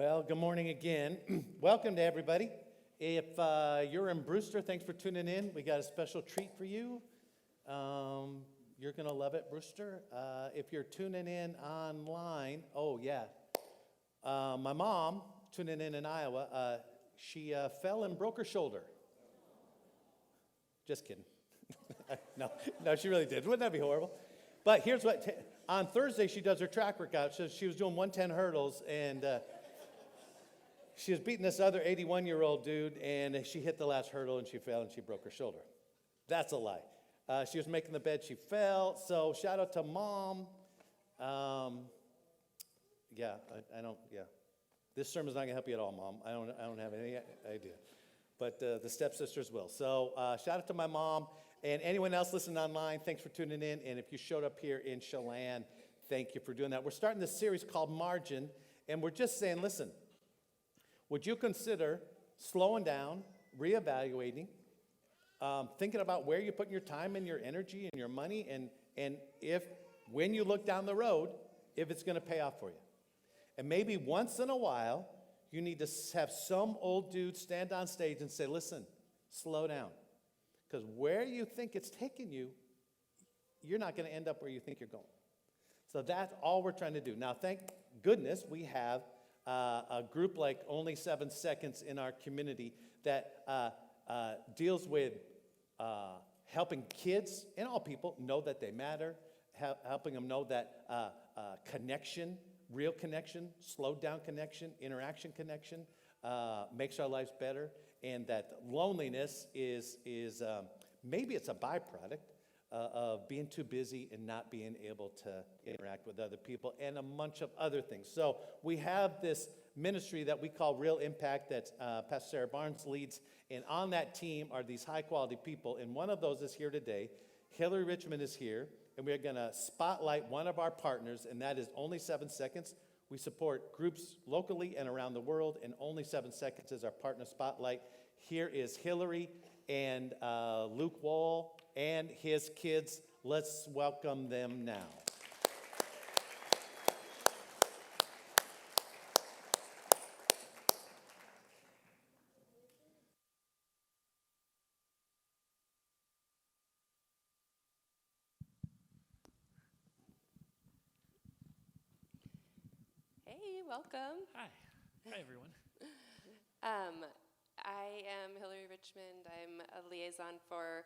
Well, good morning again. Welcome to everybody. If you're in Brewster, thanks for tuning in. We got a special treat for you. You're going to love it, Brewster. If you're tuning in online, my mom, tuning in Iowa, she fell and broke her shoulder. Just kidding. No, she really did. Wouldn't that be horrible? But here's what, on Thursday, she does her track workout. So she was doing 110 hurdles, and she was beating this other 81-year-old dude, and she hit the last hurdle, and she fell, and she broke her shoulder. That's a lie. She was making the bed, she fell. So shout out to Mom. This sermon's not going to help you at all, Mom. I don't have any idea. But the stepsisters will. So shout out to my mom. And anyone else listening online, thanks for tuning in. And if you showed up here in Chelan, thank you for doing that. We're starting this series called Margin, and we're just saying, listen, would you consider slowing down, reevaluating, thinking about where you're putting your time and your energy and your money, and if, when you look down the road, if it's going to pay off for you. And maybe once in a while, you need to have some old dude stand on stage and say, listen, slow down. Because where you think it's taking you, you're not going to end up where you think you're going. So that's all we're trying to do. Now, thank goodness we have a group like Only 7 Seconds in our community that deals with helping kids and all people know that they matter, helping them know that connection, real connection, slowed down connection, interaction connection makes our lives better, and that loneliness is maybe it's a byproduct of being too busy and not being able to interact with other people, and a bunch of other things. So we have this ministry that we call Real Impact that Pastor Sarah Barnes leads, and on that team are these high-quality people, and one of those is here today. Hillary Richmond is here, and we're going to spotlight one of our partners, and that is Only 7 Seconds. We support groups locally and around the world, and Only 7 Seconds is our partner spotlight. Here is Hillary and Luke Wall and his kids. Let's welcome them now. Hey, welcome. Hi. Hi, everyone. I am Hillary Richmond. I'm a liaison for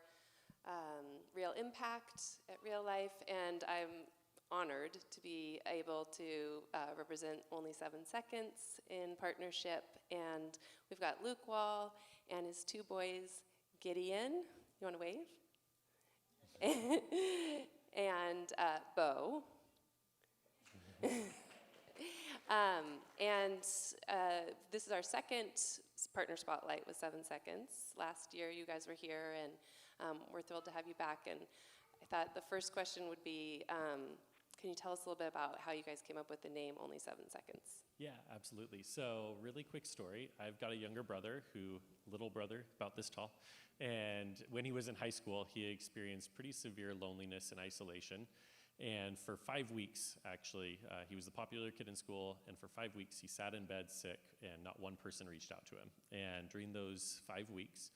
Real Impact at Real Life, and I'm honored to be able to represent Only 7 Seconds in partnership. And we've got Luke Wall and his 2 boys, Gideon. You want to wave? And Bo. This is our second partner spotlight with 7 Seconds. Last year, you guys were here, and we're thrilled to have you back. And I thought the first question would be, can you tell us a little bit about how you guys came up with the name Only 7 Seconds? Yeah, absolutely. So, really quick story. I've got a younger brother little brother, about this tall. And when he was in high school, he experienced pretty severe loneliness and isolation. And for 5 weeks, actually, he was the popular kid in school, and for 5 weeks he sat in bed sick, and not one person reached out to him. And during those 5 weeks,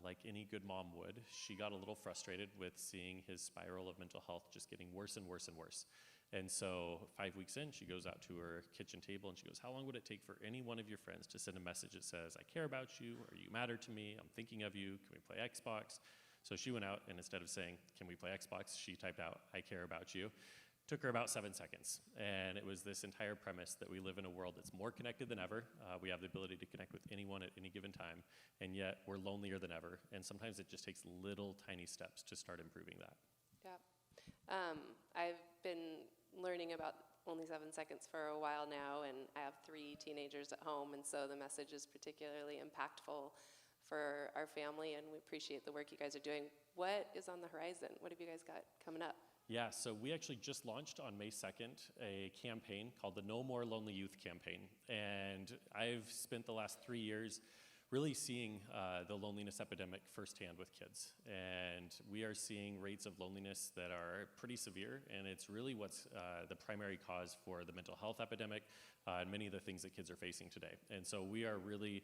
like any good mom would, she got a little frustrated with seeing his spiral of mental health just getting worse and worse and worse. And so 5 weeks in, she goes out to her kitchen table, and she goes, how long would it take for any one of your friends to send a message that says, I care about you, or you matter to me, I'm thinking of you, can we play Xbox? So she went out, and instead of saying, can we play Xbox, she typed out, I care about you. Took her about 7 seconds. And it was this entire premise that we live in a world that's more connected than ever. We have the ability to connect with anyone at any given time, and yet we're lonelier than ever. And sometimes it just takes little tiny steps to start improving that. Yeah. I've been learning about Only 7 Seconds for a while now, and I have 3 teenagers at home, and so the message is particularly impactful for our family, and we appreciate the work you guys are doing. What is on the horizon? What have you guys got coming up? Yeah, so we actually just launched on May 2nd a campaign called the No More Lonely Youth campaign. And I've spent the last 3 years really seeing the loneliness epidemic firsthand with kids. And we are seeing rates of loneliness that are pretty severe, and it's really what's the primary cause for the mental health epidemic and many of the things that kids are facing today. And so we are really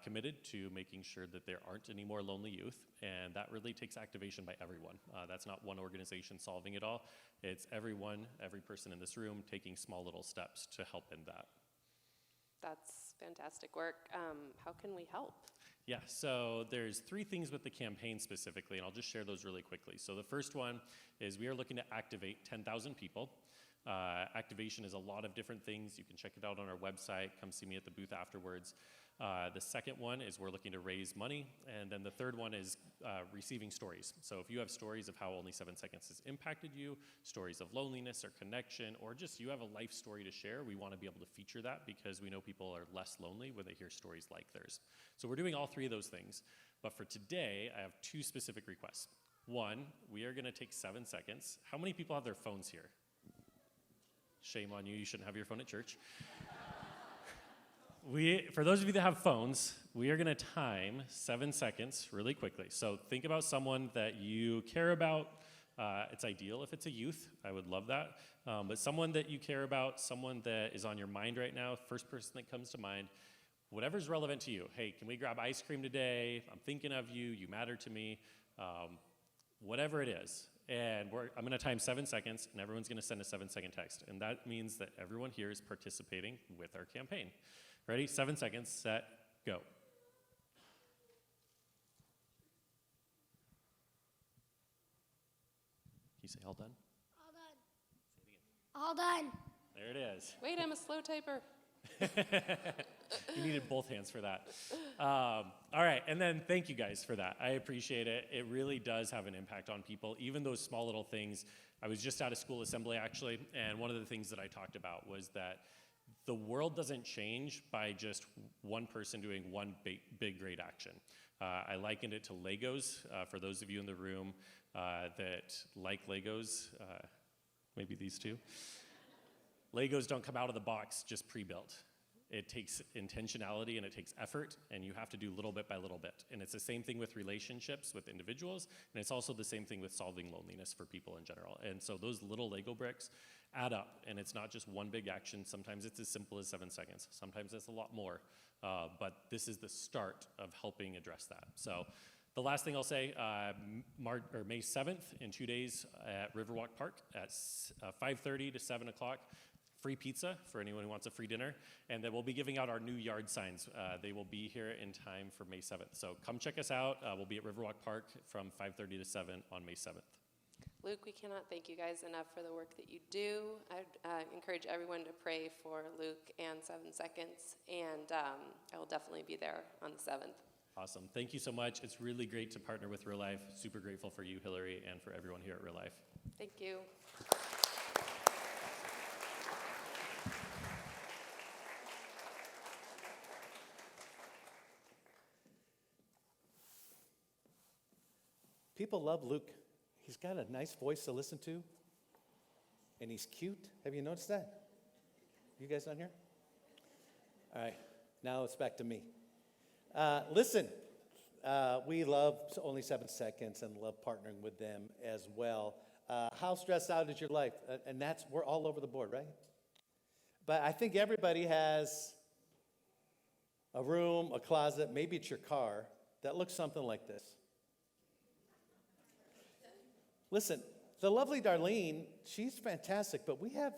committed to making sure that there aren't any more lonely youth, and that really takes activation by everyone. That's not one organization solving it all. It's everyone, every person in this room taking small little steps to help end that. That's fantastic work. How can we help? Yeah, so there's 3 things with the campaign specifically, and I'll just share those really quickly. So the first one is we are looking to activate 10,000 people. Activation is a lot of different things. You can check it out on our website. Come see me at the booth afterwards. The second one is we're looking to raise money. And then the third one is receiving stories. So if you have stories of how Only 7 Seconds has impacted you, stories of loneliness or connection, or just you have a life story to share, we want to be able to feature that because we know people are less lonely when they hear stories like theirs. So we're doing all 3 of those things. But for today, I have 2 specific requests. One, we are going to take 7 seconds. How many people have their phones here? Shame on you, you shouldn't have your phone at church. For those of you that have phones, we are going to time 7 seconds really quickly. So think about someone that you care about. It's ideal if it's a youth. I would love that. But someone that you care about, someone that is on your mind right now, first person that comes to mind, whatever's relevant to you. Hey, can we grab ice cream today? I'm thinking of you. You matter to me. Whatever it is. And I'm going to time 7 seconds, and everyone's going to send a 7-second text. And that means that everyone here is participating with our campaign. Ready? 7 seconds, set, go. Can you say all done? All done. All done. There it is. Wait, I'm a slow typer. You needed both hands for that. All right, and then thank you guys for that. I appreciate it. It really does have an impact on people, even those small little things. I was just out of school assembly, actually, and one of the things that I talked about was that the world doesn't change by just one person doing one big great action. I likened it to Legos. For those of you in the room that like Legos, maybe these two. Legos don't come out of the box just pre-built. It takes intentionality and it takes effort, and you have to do little bit by little bit. And it's the same thing with relationships with individuals, and it's also the same thing with solving loneliness for people in general. And so those little Lego bricks add up, and it's not just one big action. Sometimes it's as simple as 7 seconds. Sometimes it's a lot more, but this is the start of helping address that. So the last thing I'll say, May 7th, in 2 days at Riverwalk Park at 5:30 to 7 o'clock. Free pizza for anyone who wants a free dinner, and then we'll be giving out our new yard signs. They will be here in time for May 7th. So come check us out. We'll be at Riverwalk Park from 5:30 to 7 on May 7th. Luke, we cannot thank you guys enough for the work that you do. I encourage everyone to pray for Luke and 7 Seconds, and I will definitely be there on the 7th. Awesome. Thank you so much. It's really great to partner with Real Life. Super grateful for you, Hillary, and for everyone here at Real Life. Thank you. People love Luke. He's got a nice voice to listen to, and he's cute. Have you noticed that? You guys on here? All right, now it's back to me. Listen, we love Only 7 Seconds and love partnering with them as well. How stressed out is your life? And we're all over the board, right? But I think everybody has a room, a closet, maybe it's your car, that looks something like this. Listen, the lovely Darlene, she's fantastic, but we have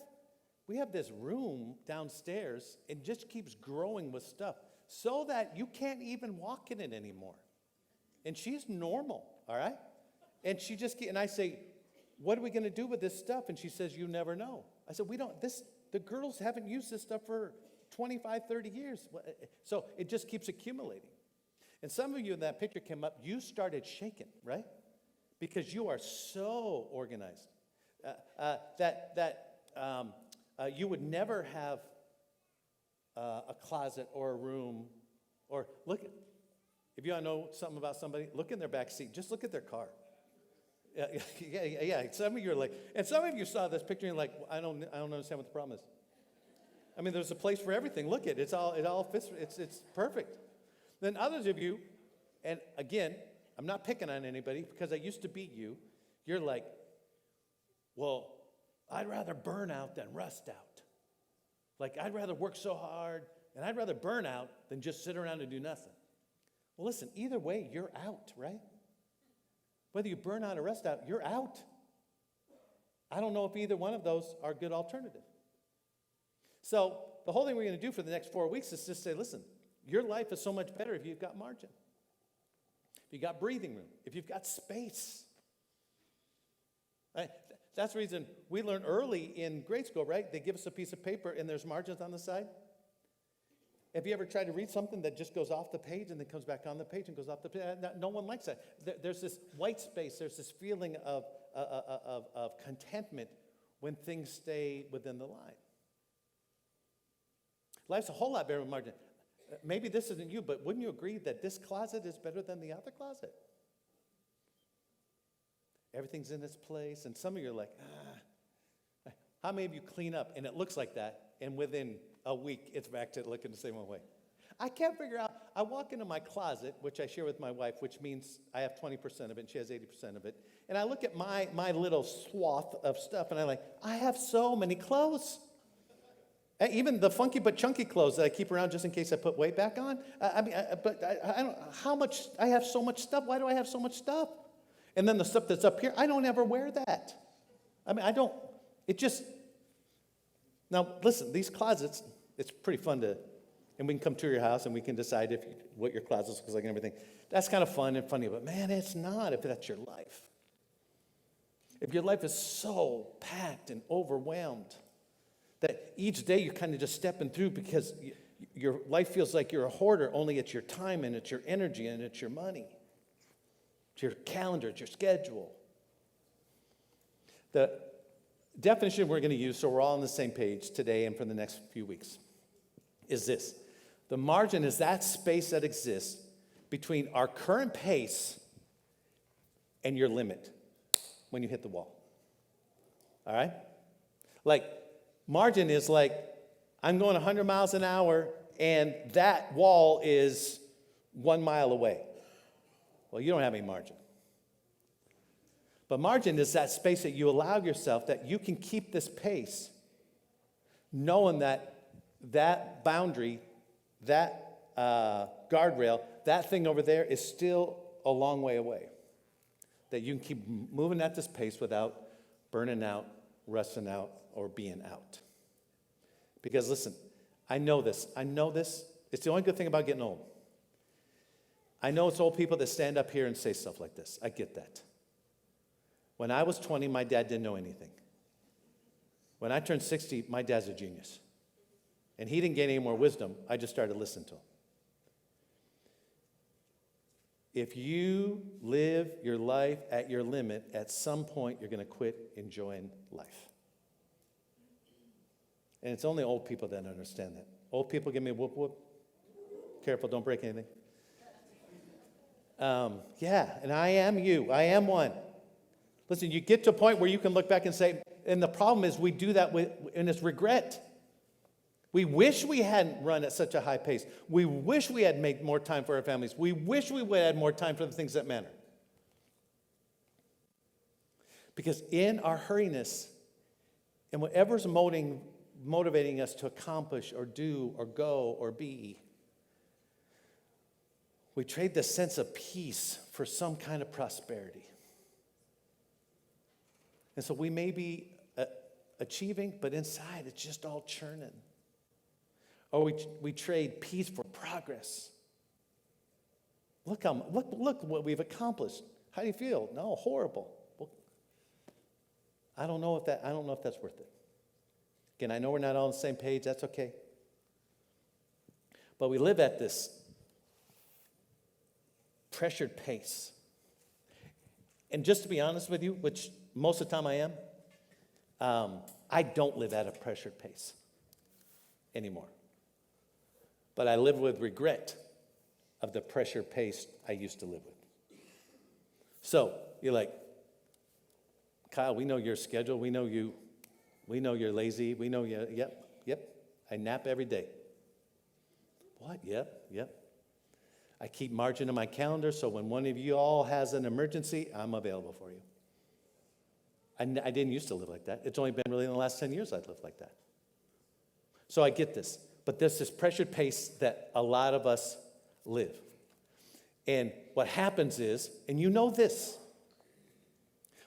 this room downstairs, and just keeps growing with stuff so that you can't even walk in it anymore. And she's normal, all right? And and I say, what are we going to do with this stuff? And she says, you never know. I said, the girls haven't used this stuff for 25, 30 years. So it just keeps accumulating. And some of you in that picture came up, you started shaking, right? Because you are so organized that you would never have a closet or a room, or if you want to know something about somebody, look in their back seat. Just look at their car. Yeah. Some of you are like, and some of you saw this picture and you're like, I don't understand what the problem is. I mean, there's a place for everything. Look it all fits. It's perfect. Then others of you, and again, I'm not picking on anybody because I used to be you, you're like, well, I'd rather burn out than rust out. Like, I'd rather work so hard, and I'd rather burn out than just sit around and do nothing. Well, listen, either way, you're out, right? Whether you burn out or rust out, you're out. I don't know if either one of those are a good alternative. So the whole thing we're going to do for the next 4 weeks is just say, listen, your life is so much better if you've got margin, if you've got breathing room, if you've got space. Right? That's the reason we learn early in grade school, right? They give us a piece of paper and there's margins on the side. Have you ever tried to read something that just goes off the page and then comes back on the page and goes off the page? No one likes that. There's this white space. There's this feeling of contentment when things stay within the line. Life's a whole lot better with margin. Maybe this isn't you, but wouldn't you agree that this closet is better than the other closet? Everything's in its place, and some of you are like, How many of you clean up and it looks like that, and within a week it's back to looking the same way? I can't figure out. I walk into my closet, which I share with my wife, which means I have 20% of it and she has 80% of it, and I look at my little swath of stuff, and I'm like, I have so many clothes. Even the funky but chunky clothes that I keep around just in case I put weight back on. I don't. How much? I have so much stuff. Why do I have so much stuff? And then the stuff that's up here, I don't ever wear that. I don't. It just. Now listen, these closets. It's pretty fun to, and we can come to your house and we can decide what your closet looks like and everything. That's kind of fun and funny, but man, it's not if that's your life. If your life is so packed and overwhelmed that each day you're kind of just stepping through because your life feels like you're a hoarder, only it's your time and it's your energy and it's your money. It's your calendar, it's your schedule. The definition we're going to use, so we're all on the same page today and for the next few weeks, is this. The margin is that space that exists between our current pace and your limit when you hit the wall. All right? Like, margin is like, I'm going 100 miles an hour, and that wall is 1 mile away. Well, you don't have any margin. But margin is that space that you allow yourself, that you can keep this pace, knowing that that boundary, that guardrail, that thing over there is still a long way away. That you can keep moving at this pace without burning out, rusting out, or being out. Because listen, I know this. It's the only good thing about getting old. I know it's old people that stand up here and say stuff like this. I get that. When I was 20, my dad didn't know anything. When I turned 60, my dad's a genius. And he didn't get any more wisdom. I just started listening to him. If you live your life at your limit, at some point you're going to quit enjoying life. And it's only old people that understand that. Old people give me a whoop whoop. Careful, don't break anything. And I am you. I am one. Listen, you get to a point where you can look back and say, and the problem is we do that and it's regret. We wish we hadn't run at such a high pace. We wish we had made more time for our families. We wish we would have had more time for the things that matter. Because in our hurriness, and whatever's motivating us to accomplish or do or go or be, we trade the sense of peace for some kind of prosperity. And so we may be achieving, but inside it's just all churning. Or we trade peace for progress. Look what we've accomplished. How do you feel? No, horrible. Well, I don't know if that's worth it. Again, I know we're not all on the same page. That's okay. But we live at this pressured pace. And just to be honest with you, which most of the time I am, I don't live at a pressured pace anymore. But I live with regret of the pressured pace I used to live with. So you're like, Kyle, we know your schedule. We know you. We know you're lazy. We know you. Yep. I nap every day. What? Yep. I keep margin in my calendar, so when one of you all has an emergency, I'm available for you. I didn't used to live like that. It's only been really in the last 10 years I've lived like that. So I get this. But there's this pressured pace that a lot of us live. And what happens is, and you know this,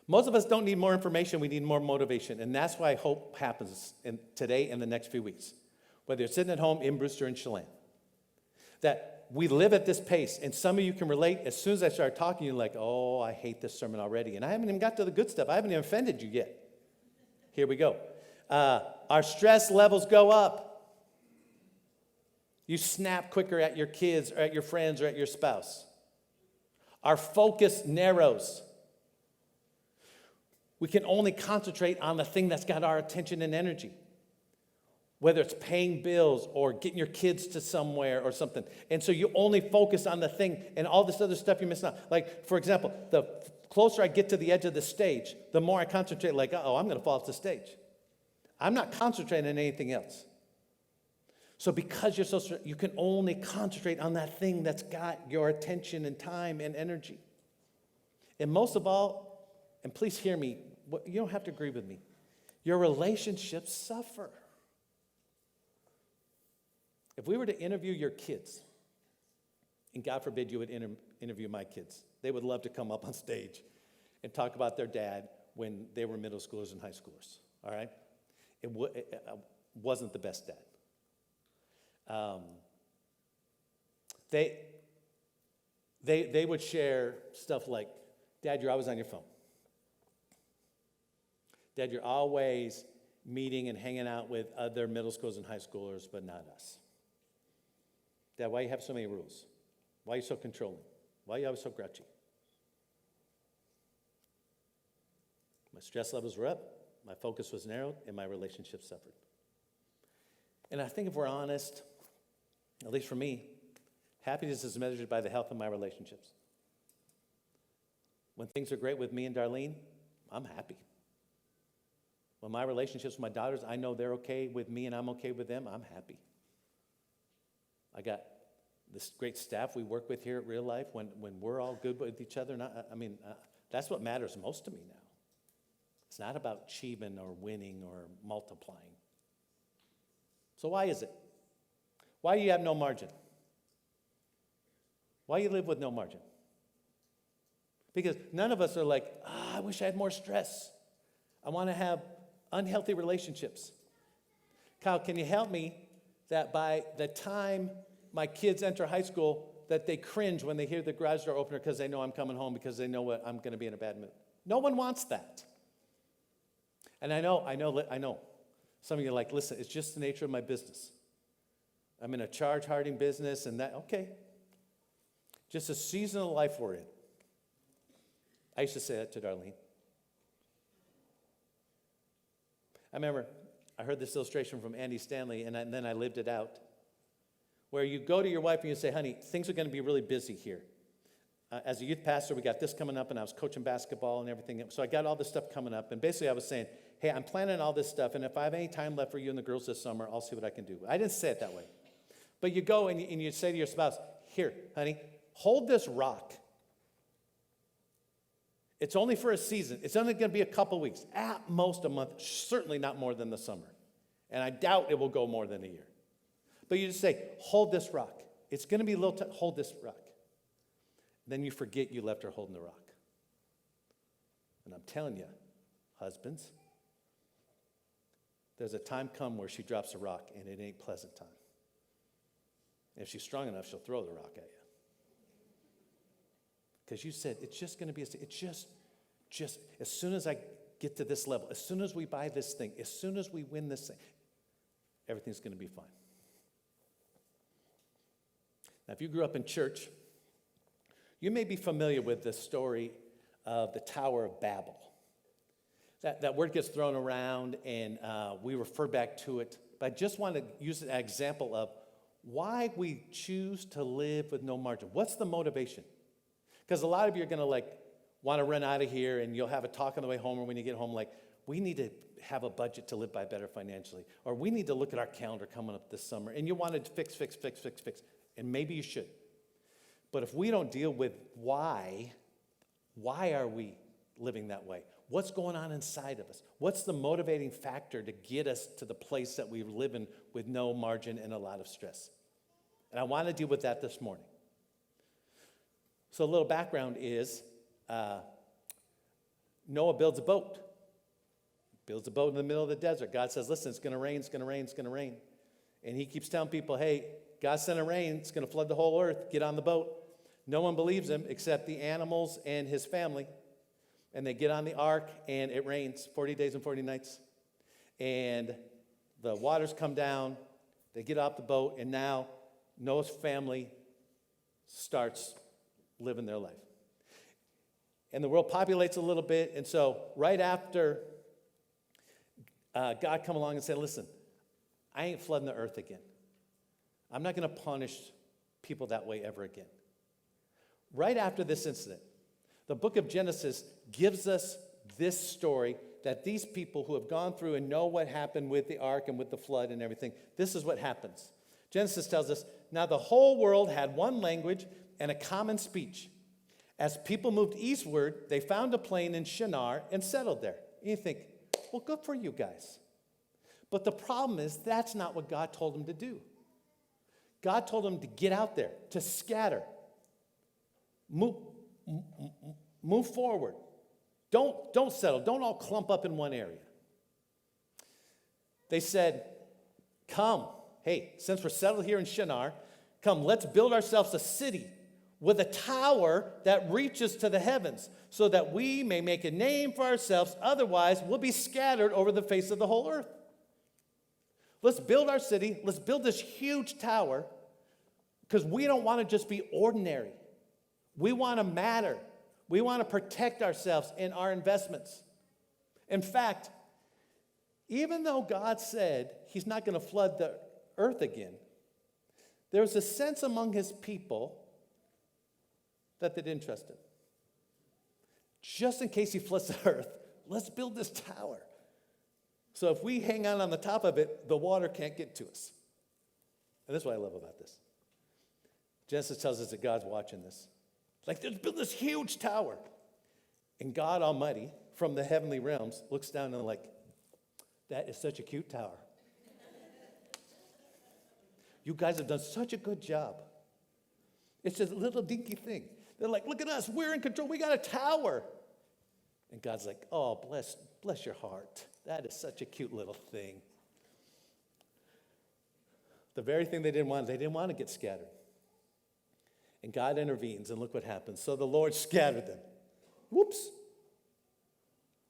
most of us don't need more information, we need more motivation. And that's why hope happens today and the next few weeks. Whether you're sitting at home in Brewster and Chelan. That we live at this pace, and some of you can relate. As soon as I start talking, you're like, oh, I hate this sermon already. And I haven't even got to the good stuff. I haven't even offended you yet. Here we go. Our stress levels go up. You snap quicker at your kids or at your friends or at your spouse. Our focus narrows. We can only concentrate on the thing that's got our attention and energy. Whether it's paying bills or getting your kids to somewhere or something. And so you only focus on the thing and all this other stuff you're missing out. Like, for example, the closer I get to the edge of the stage, the more I concentrate like, uh-oh, I'm going to fall off the stage. I'm not concentrating on anything else. So because you're so, you can only concentrate on that thing that's got your attention and time and energy. And most of all, and please hear me, you don't have to agree with me, your relationships suffer. If we were to interview your kids, and God forbid you would interview my kids, they would love to come up on stage and talk about their dad when they were middle schoolers and high schoolers, all right? It wasn't the best dad. They would share stuff like, Dad, you're always on your phone. Dad, you're always meeting and hanging out with other middle schoolers and high schoolers, but not us. Dad, why you have so many rules? Why are you so controlling? Why are you always so grouchy? My stress levels were up, my focus was narrowed, and my relationships suffered. And I think if we're honest, at least for me, happiness is measured by the health of my relationships. When things are great with me and Darlene, I'm happy. When my relationships with my daughters, I know they're okay with me and I'm okay with them, I'm happy. I got this great staff we work with here at Real Life. When we're all good with each other, that's what matters most to me now. It's not about achieving or winning or multiplying. So why is it? Why do you have no margin? Why you live with no margin? Because none of us are like, I wish I had more stress. I want to have unhealthy relationships. Kyle, can you help me that by the time my kids enter high school, that they cringe when they hear the garage door opener because they know I'm coming home because they know what I'm going to be in a bad mood? No one wants that. And I know. Some of you are like, listen, it's just the nature of my business. I'm in a charge-harding business and that, okay. Just a season of life we're in. I used to say that to Darlene. I remember I heard this illustration from Andy Stanley, and then I lived it out, where you go to your wife and you say, honey, things are going to be really busy here. As a youth pastor, we got this coming up, and I was coaching basketball and everything. So I got all this stuff coming up, and basically I was saying, hey, I'm planning all this stuff, and if I have any time left for you and the girls this summer, I'll see what I can do. I didn't say it that way. But you go and you say to your spouse, here, honey, hold this rock. It's only for a season. It's only going to be a couple weeks, at most a month, certainly not more than the summer. And I doubt it will go more than a year. But you just say, hold this rock. It's going to be a little time, hold this rock. Then you forget you left her holding the rock. And I'm telling you, husbands, there's a time come where she drops a rock and it ain't pleasant time. If she's strong enough, she'll throw the rock at you. Because you said, it's just going to be, it's just, as soon as I get to this level, as soon as we buy this thing, as soon as we win this thing, everything's going to be fine. Now, if you grew up in church, you may be familiar with the story of the Tower of Babel. That word gets thrown around, and we refer back to it. But I just want to use an example of why we choose to live with no margin. What's the motivation? Because a lot of you are going to want to run out of here, and you'll have a talk on the way home or when you get home like, we need to have a budget to live by better financially. Or we need to look at our calendar coming up this summer. And you want to fix. And maybe you should. But if we don't deal with why are we living that way? What's going on inside of us? What's the motivating factor to get us to the place that we live in with no margin and a lot of stress? And I want to deal with that this morning. So a little background is Noah builds a boat. Builds a boat in the middle of the desert. God says, listen, it's going to rain, it's going to rain, it's going to rain. And he keeps telling people, hey, God sent a rain, it's going to flood the whole earth, get on the boat. No one believes him except the animals and his family. And they get on the ark, and it rains 40 days and 40 nights. And the waters come down, they get off the boat, and now Noah's family starts living their life. And the world populates a little bit, and so right after God come along and said, listen, I ain't flooding the earth again. I'm not going to punish people that way ever again. Right after this incident, the book of Genesis gives us this story that these people who have gone through and know what happened with the ark and with the flood and everything, this is what happens. Genesis tells us, now the whole world had one language and a common speech. As people moved eastward, they found a plain in Shinar and settled there. And you think, well, good for you guys. But the problem is that's not what God told them to do. God told them to get out there, to scatter. Move forward. Don't settle. Don't all clump up in one area. They said, come. Hey, since we're settled here in Shinar, come, let's build ourselves a city with a tower that reaches to the heavens so that we may make a name for ourselves. Otherwise, we'll be scattered over the face of the whole earth. Let's build our city. Let's build this huge tower because we don't want to just be ordinary. We want to matter. We want to protect ourselves and our investments. In fact, even though God said he's not going to flood the earth again, there's a sense among his people that they didn't trust him. Just in case he floods the earth, let's build this tower. So if we hang on the top of it, the water can't get to us. And that's what I love about this. Genesis tells us that God's watching this. Like, let's build this huge tower. And God Almighty, from the heavenly realms, looks down and like, that is such a cute tower. You guys have done such a good job. It's just a little dinky thing. They're like, look at us, we're in control, we got a tower. And God's like, oh, bless your heart. That is such a cute little thing. The very thing they didn't want to get scattered. And God intervenes, and look what happens. So the Lord scattered them. Whoops.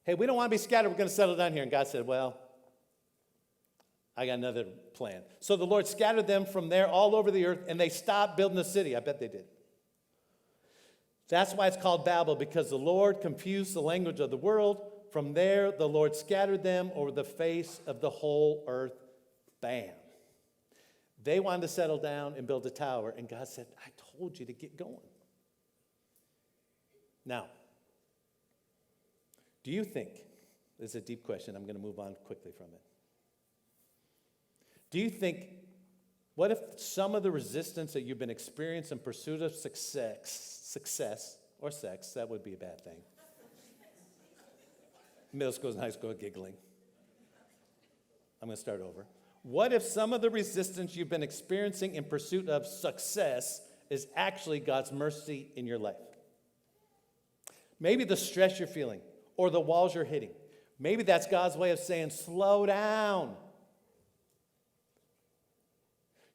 Hey, we don't want to be scattered. We're going to settle down here. And God said, well, I got another plan. So the Lord scattered them from there all over the earth, and they stopped building the city. I bet they did. That's why it's called Babel, because the Lord confused the language of the world. From there, the Lord scattered them over the face of the whole earth. Bam. They wanted to settle down and build a tower, and God said, I told you to get going. Now, do you think, this is a deep question, I'm going to move on quickly from it. Do you think, what if some of the resistance that you've been experiencing in pursuit of success or sex, that would be a bad thing. Middle school and high school giggling. I'm going to start over. What if some of the resistance you've been experiencing in pursuit of success is actually God's mercy in your life? Maybe the stress you're feeling or the walls you're hitting. Maybe that's God's way of saying, slow down.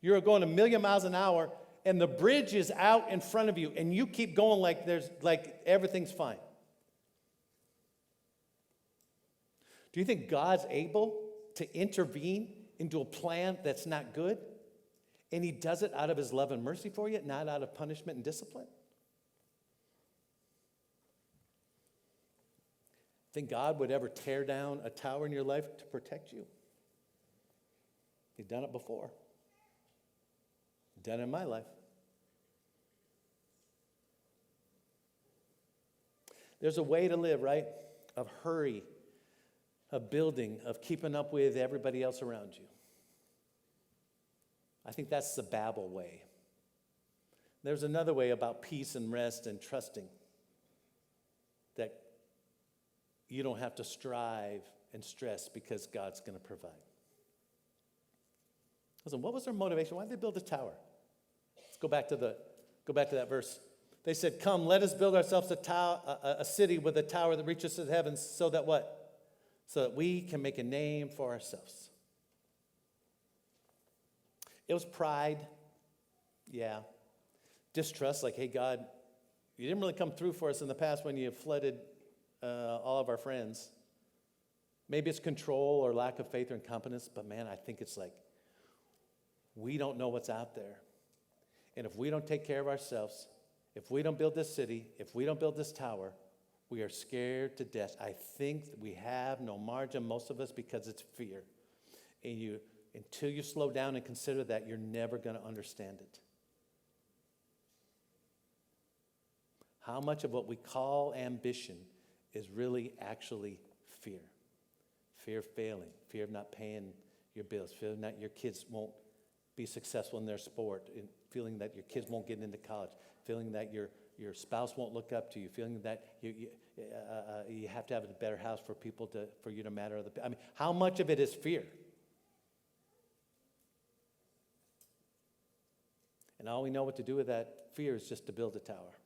You're going a million miles an hour and the bridge is out in front of you and you keep going like everything's fine. Do you think God's able to intervene into a plan that's not good? And he does it out of his love and mercy for you, not out of punishment and discipline? Think God would ever tear down a tower in your life to protect you? He's done it before. Done it in my life. There's a way to live, right? Of hurry, of building, of keeping up with everybody else around you. I think that's the Babel way. There's another way about peace and rest and trusting that you don't have to strive and stress because God's going to provide. Listen, what was their motivation? Why did they build a tower? Let's go back to that verse. They said, "Come, let us build ourselves a city with a tower that reaches to the heavens, so that what? So that we can make a name for ourselves." It was pride, yeah. Distrust, like, hey, God, you didn't really come through for us in the past when you flooded all of our friends. Maybe it's control or lack of faith or incompetence, but man, I think it's like we don't know what's out there. And if we don't take care of ourselves, if we don't build this city, if we don't build this tower, we are scared to death. I think we have no margin, most of us, because it's fear. And until you slow down and consider that, you're never going to understand it. How much of what we call ambition is really actually fear? Fear of failing, fear of not paying your bills, fear that your kids won't be successful in their sport, feeling that your kids won't get into college, feeling that your spouse won't look up to you, feeling that you have to have a better house for you to matter. I mean, how much of it is fear? And all we know what to do with that fear is just to build a tower.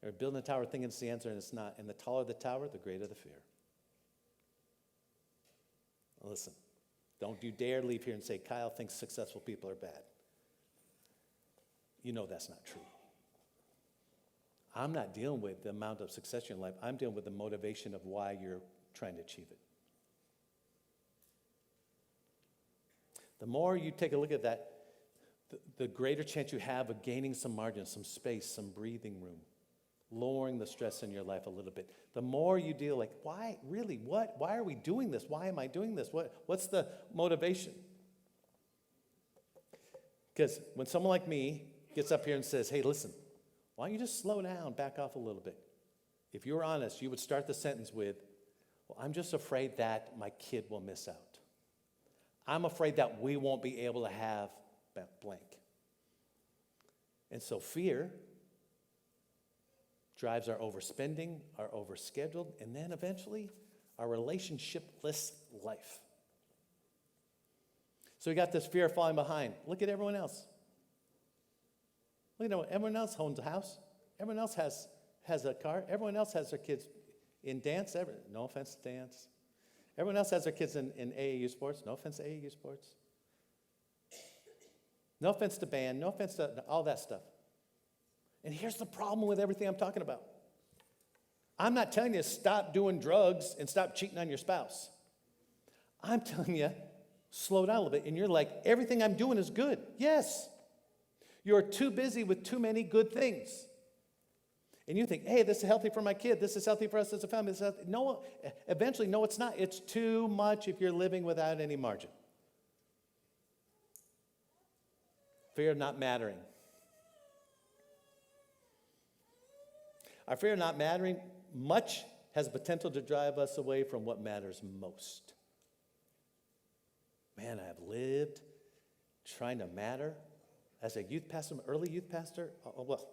Or building a tower thinking it's the answer, and it's not. And the taller the tower, the greater the fear. Listen, don't you dare leave here and say, Kyle thinks successful people are bad. You know that's not true. I'm not dealing with the amount of success in your life. I'm dealing with the motivation of why you're trying to achieve it. The more you take a look at that, the greater chance you have of gaining some margin, some space, some breathing room, lowering the stress in your life a little bit. The more you deal like, why, really, what? Why are we doing this? Why am I doing this? What's the motivation? Because when someone like me gets up here and says, hey, listen, why don't you just slow down, back off a little bit? If you were honest, you would start the sentence with, well, I'm just afraid that my kid will miss out. I'm afraid that we won't be able to have blank. And so fear drives our overspending, our overscheduled, and then eventually our relationshipless life. So we got this fear of falling behind. Look at everyone else. Look at everyone else owns a house. Everyone else has a car. Everyone else has their kids in dance. No offense to dance. Everyone else has their kids in AAU sports. No offense to AAU sports. No offense to band. No offense to all that stuff. And here's the problem with everything I'm talking about. I'm not telling you to stop doing drugs and stop cheating on your spouse. I'm telling you, slow down a little bit. And you're like, everything I'm doing is good. Yes. You're too busy with too many good things. And you think, hey, this is healthy for my kid. This is healthy for us as a family. This is healthy. No, eventually, no, it's not. It's too much if you're living without any margin. Fear of not mattering. Our fear of not mattering much has potential to drive us away from what matters most. Man, I have lived trying to matter as a youth pastor, early youth pastor. Well,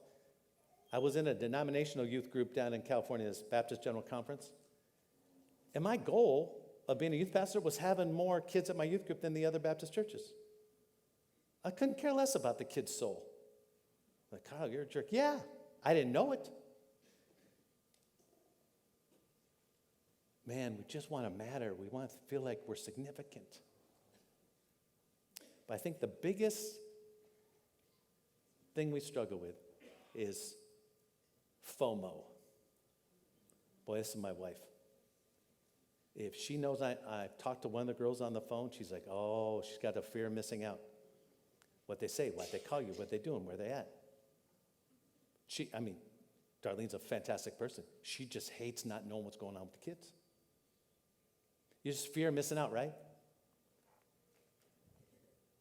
I was in a denominational youth group down in California's Baptist General Conference. And my goal of being a youth pastor was having more kids at my youth group than the other Baptist churches. I couldn't care less about the kid's soul. Like, Kyle, you're a jerk. Yeah, I didn't know it. Man, we just want to matter. We want to feel like we're significant. But I think the biggest thing we struggle with is FOMO. Boy, this is my wife. If she knows I talked to one of the girls on the phone, she's like, oh, she's got a fear of missing out. What they say, what they call you, what they doing, where they at. Darlene's a fantastic person. She just hates not knowing what's going on with the kids. You just fear missing out, right?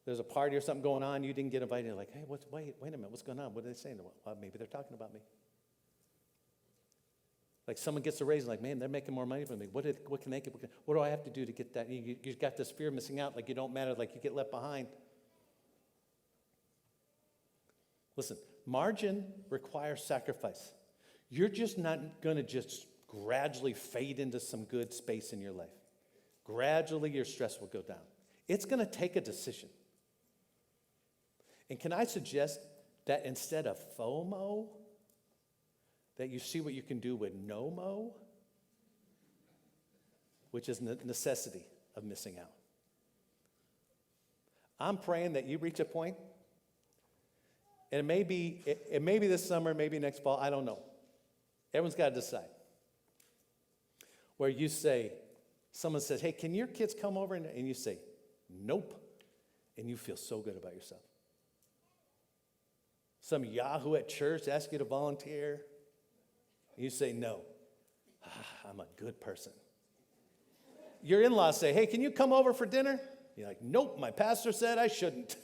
There's a party or something going on, you didn't get invited. You're like, hey, wait a minute, what's going on? What are they saying? Well, maybe they're talking about me. Like someone gets a raise, like, man, they're making more money than me. What can they get? What do I have to do to get that? You got this fear of missing out, like you don't matter, like you get left behind. Listen, margin requires sacrifice. You're just not going to just gradually fade into some good space in your life. Gradually, your stress will go down. It's going to take a decision. And can I suggest that instead of FOMO, that you see what you can do with NOMO, which is necessity of missing out. I'm praying that you reach a point, and it may be this summer, maybe next fall, I don't know. Everyone's got to decide. Where you say, someone says, hey, can your kids come over? And you say, nope. And you feel so good about yourself. Some yahoo at church asks you to volunteer. And you say, no. I'm a good person. Your in-laws say, hey, can you come over for dinner? You're like, nope, my pastor said I shouldn't.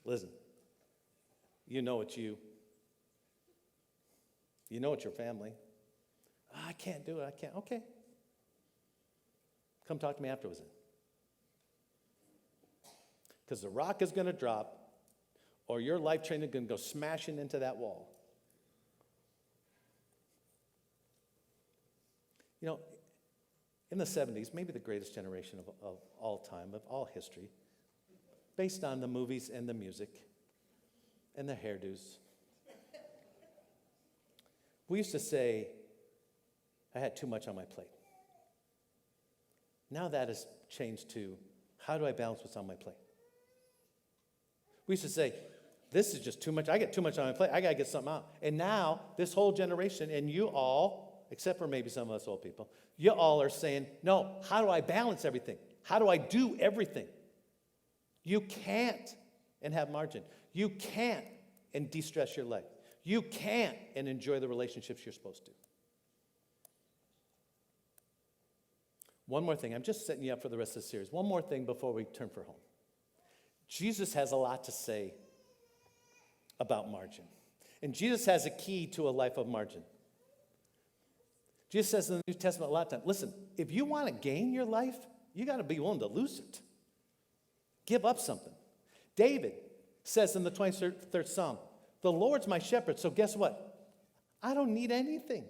Listen, you know it's you. You know it's your family. I can't do it, I can't. Okay. Come talk to me afterwards then. Because the rock is going to drop, or your life train is going to go smashing into that wall. You know, in the 70s, maybe the greatest generation of all time, of all history, based on the movies and the music and the hairdos, we used to say, I had too much on my plate. Now that has changed to, how do I balance what's on my plate? We used to say, this is just too much. I get too much on my plate. I got to get something out. And now, this whole generation, and you all, except for maybe some of us old people, you all are saying, no, how do I balance everything? How do I do everything? You can't and have margin. You can't and de-stress your life. You can't and enjoy the relationships you're supposed to. One more thing. I'm just setting you up for the rest of the series. One more thing before we turn for home. Jesus has a lot to say about margin. And Jesus has a key to a life of margin. Jesus says in the New Testament a lot of times, listen, if you want to gain your life, you got to be willing to lose it. Give up something. David says in the 23rd Psalm, the Lord's my shepherd, so guess what? I don't need anything.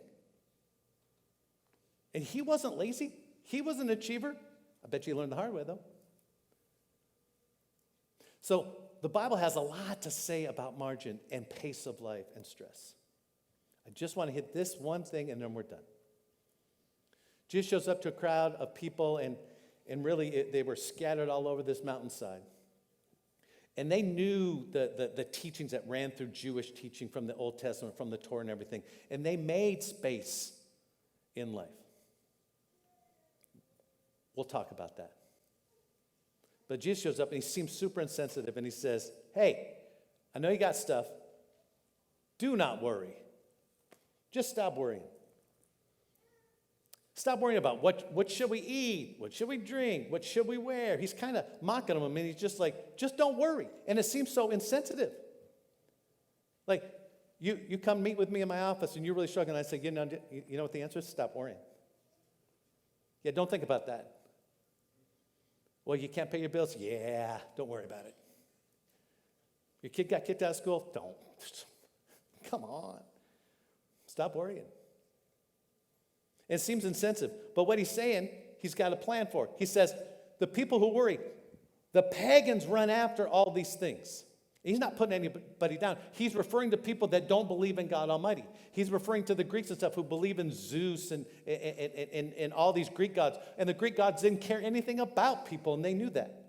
And he wasn't lazy. He was an achiever. I bet you learned the hard way, though. So the Bible has a lot to say about margin and pace of life and stress. I just want to hit this one thing, and then we're done. Jesus shows up to a crowd of people, and really they were scattered all over this mountainside. And they knew the teachings that ran through Jewish teaching from the Old Testament, from the Torah and everything. And they made space in life. We'll talk about that. But Jesus shows up and he seems super insensitive and he says, hey, I know you got stuff. Do not worry. Just stop worrying. Stop worrying about what should we eat? What should we drink? What should we wear? He's kind of mocking them and he's just like, just don't worry. And it seems so insensitive. Like, you come meet with me in my office and you're really struggling. I say, you know what the answer is? Stop worrying. Yeah, don't think about that. Well, you can't pay your bills? Yeah, don't worry about it. Your kid got kicked out of school? Don't. Come on. Stop worrying. It seems insensitive, but what he's saying, he's got a plan for it. He says, the people who worry, the pagans run after all these things. He's not putting anybody down. He's referring to people that don't believe in God Almighty. He's referring to the Greeks and stuff who believe in Zeus and all these Greek gods. And the Greek gods didn't care anything about people, and they knew that.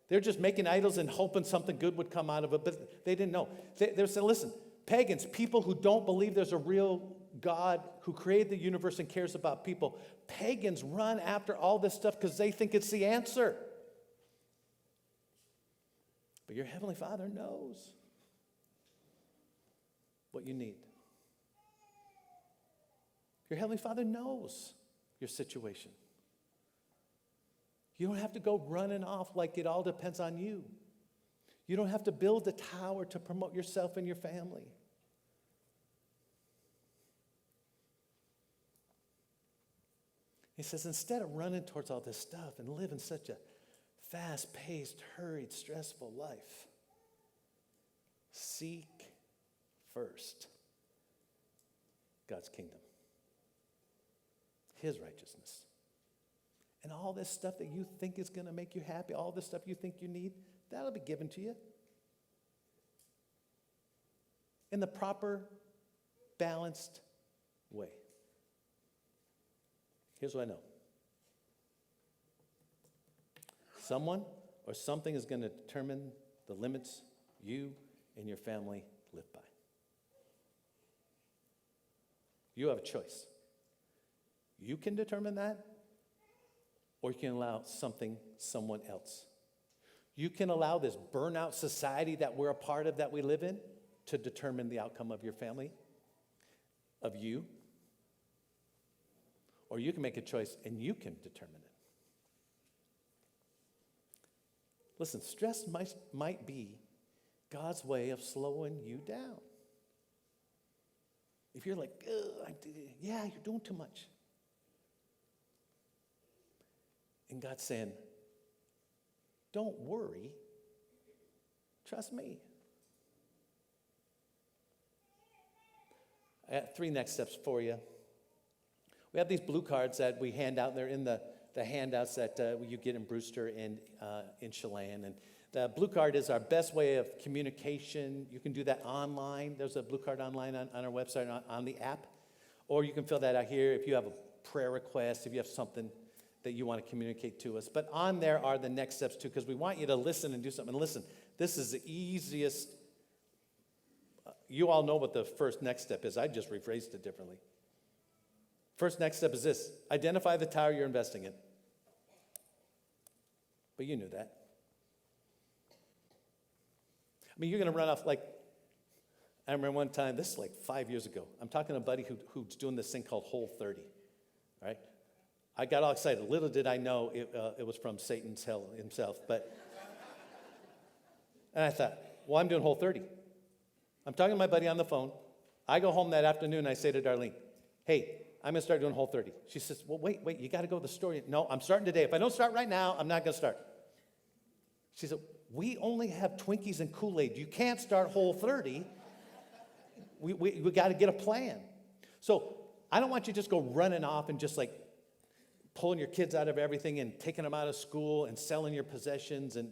They're just making idols and hoping something good would come out of it, but they didn't know. They're saying, listen, pagans, people who don't believe there's a real God who created the universe and cares about people, pagans run after all this stuff because they think it's the answer. But your Heavenly Father knows what you need. Your Heavenly Father knows your situation. You don't have to go running off like it all depends on you. You don't have to build a tower to promote yourself and your family. He says, instead of running towards all this stuff and living such a fast-paced, hurried, stressful life, seek first God's kingdom, his righteousness. And all this stuff that you think is going to make you happy, all this stuff you think you need, that'll be given to you in the proper, balanced way. Here's what I know. Someone or something is going to determine the limits you and your family live by. You have a choice. You can determine that, or you can allow someone else. You can allow this burnout society that we're a part of, that we live in, to determine the outcome of your family, of you. Or you can make a choice and you can determine it. Listen, stress might be God's way of slowing you down. If you're like, yeah, you're doing too much. And God's saying, don't worry, trust me. I got 3 next steps for you. We have these blue cards that we hand out. They're in the handouts that you get in Brewster and in Chelan. And the blue card is our best way of communication. You can do that online. There's a blue card online on our website, on the app. Or you can fill that out here if you have a prayer request, if you have something that you want to communicate to us. But on there are the next steps too, because we want you to listen and do something. And listen, this is the easiest. You all know what the first next step is. I just rephrased it differently. First next step is this: identify the tower you're investing in. But you knew that. I mean, you're going to run off like, I remember one time, this is like 5 years ago. I'm talking to a buddy who's doing this thing called Whole 30, right? I got all excited. Little did I know it was from Satan's hell himself. And I thought, well, I'm doing Whole 30. I'm talking to my buddy on the phone. I go home that afternoon and I say to Darlene, hey, I'm going to start doing Whole 30. She says, well, wait, you got to go to the store. No, I'm starting today. If I don't start right now, I'm not going to start. She said, we only have Twinkies and Kool-Aid. You can't start Whole 30. We got to get a plan. So I don't want you to just go running off and just like pulling your kids out of everything and taking them out of school and selling your possessions. And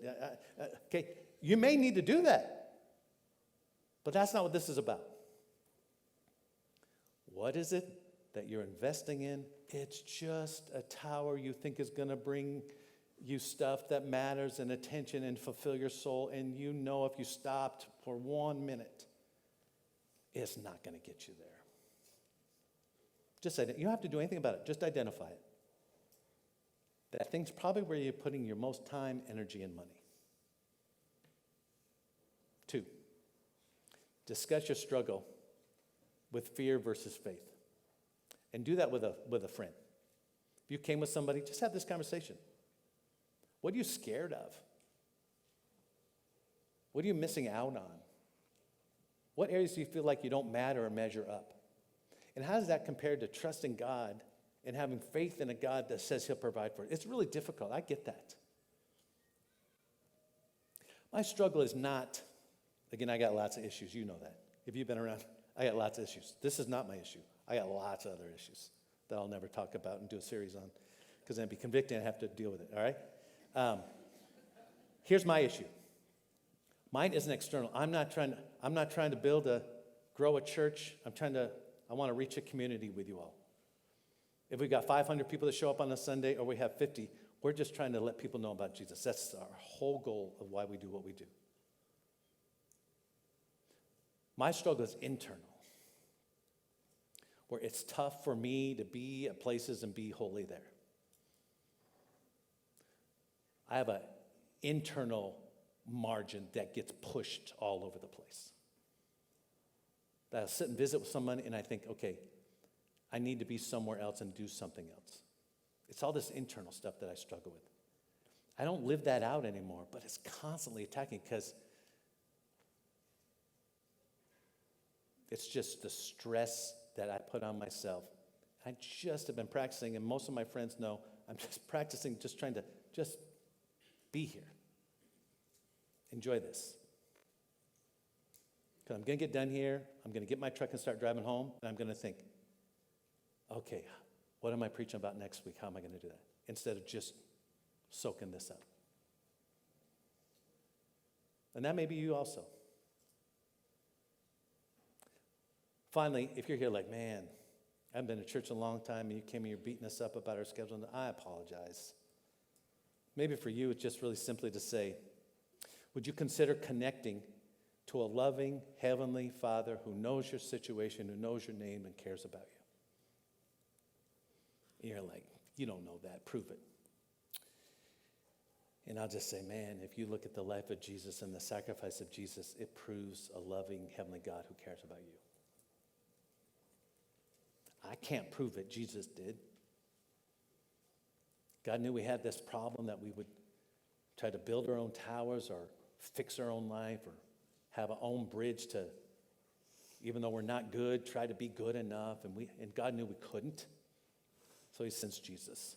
okay, you may need to do that. But that's not what this is about. What is it that you're investing in? It's just a tower you think is going to bring you stuff that matters and attention and fulfill your soul. And you know if you stopped for 1 minute, it's not going to get you there. Just you don't have to do anything about it. Just identify it. That thing's probably where you're putting your most time, energy, and money. 2, discuss your struggle with fear versus faith. And do that with a friend. If you came with somebody, just have this conversation. What are you scared of? What are you missing out on? What areas do you feel like you don't matter or measure up? And how does that compare to trusting God and having faith in a God that says he'll provide for it? It's really difficult. I get that. My struggle is not, again, I got lots of issues. You know that. If you've been around, I got lots of issues. This is not my issue. I got lots of other issues that I'll never talk about and do a series on, because then I'd be convicted and have to deal with it, all right? Here's my issue. Mine isn't external. I'm not trying to grow a church. I want to reach a community with you all. If we've got 500 people that show up on a Sunday or we have 50, we're just trying to let people know about Jesus. That's our whole goal of why we do what we do. My struggle is internal, where it's tough for me to be at places and be holy there. I have an internal margin that gets pushed all over the place. That I'll sit and visit with someone and I think, okay, I need to be somewhere else and do something else. It's all this internal stuff that I struggle with. I don't live that out anymore, but it's constantly attacking because it's just the stress that I put on myself. I just have been practicing, and most of my friends know I'm just practicing, just trying to just be here. Enjoy this. Because I'm going to get done here, I'm going to get my truck and start driving home, and I'm going to think, okay, what am I preaching about next week? How am I going to do that? Instead of just soaking this up. And that may be you also. Finally, if you're here like, man, I haven't been to church in a long time, and you came and you're beating us up about our schedule, and I apologize. Maybe for you, it's just really simply to say, would you consider connecting to a loving Heavenly Father who knows your situation, who knows your name, and cares about you? And you're like, you don't know that, prove it. And I'll just say, man, if you look at the life of Jesus and the sacrifice of Jesus, it proves a loving Heavenly God who cares about you. I can't prove it, Jesus did. God knew we had this problem that we would try to build our own towers or fix our own life or have our own bridge to, even though we're not good, try to be good enough. And God knew we couldn't. So he sends Jesus.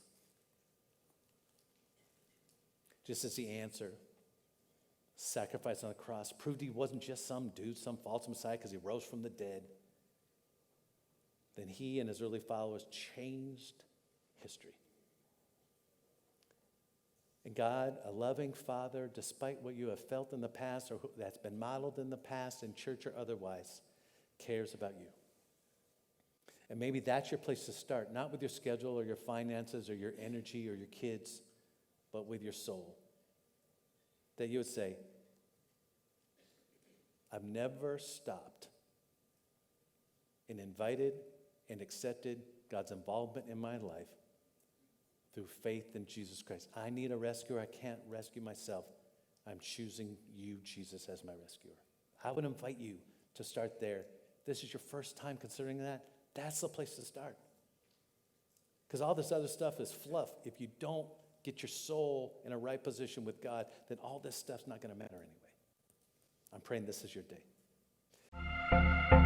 Just as the answer, sacrifice on the cross, proved he wasn't just some dude, some false Messiah because he rose from the dead. Then he and his early followers changed history. And God, a loving Father, despite what you have felt in the past or that's been modeled in the past in church or otherwise, cares about you. And maybe that's your place to start, not with your schedule or your finances or your energy or your kids, but with your soul. That you would say, I've never stopped and invited and accepted God's involvement in my life through faith in Jesus Christ. I need a rescuer. I can't rescue myself. I'm choosing you, Jesus, as my rescuer. I would invite you to start there. This is your first time considering that. That's the place to start. Because all this other stuff is fluff. If you don't get your soul in a right position with God, then all this stuff's not going to matter anyway. I'm praying this is your day.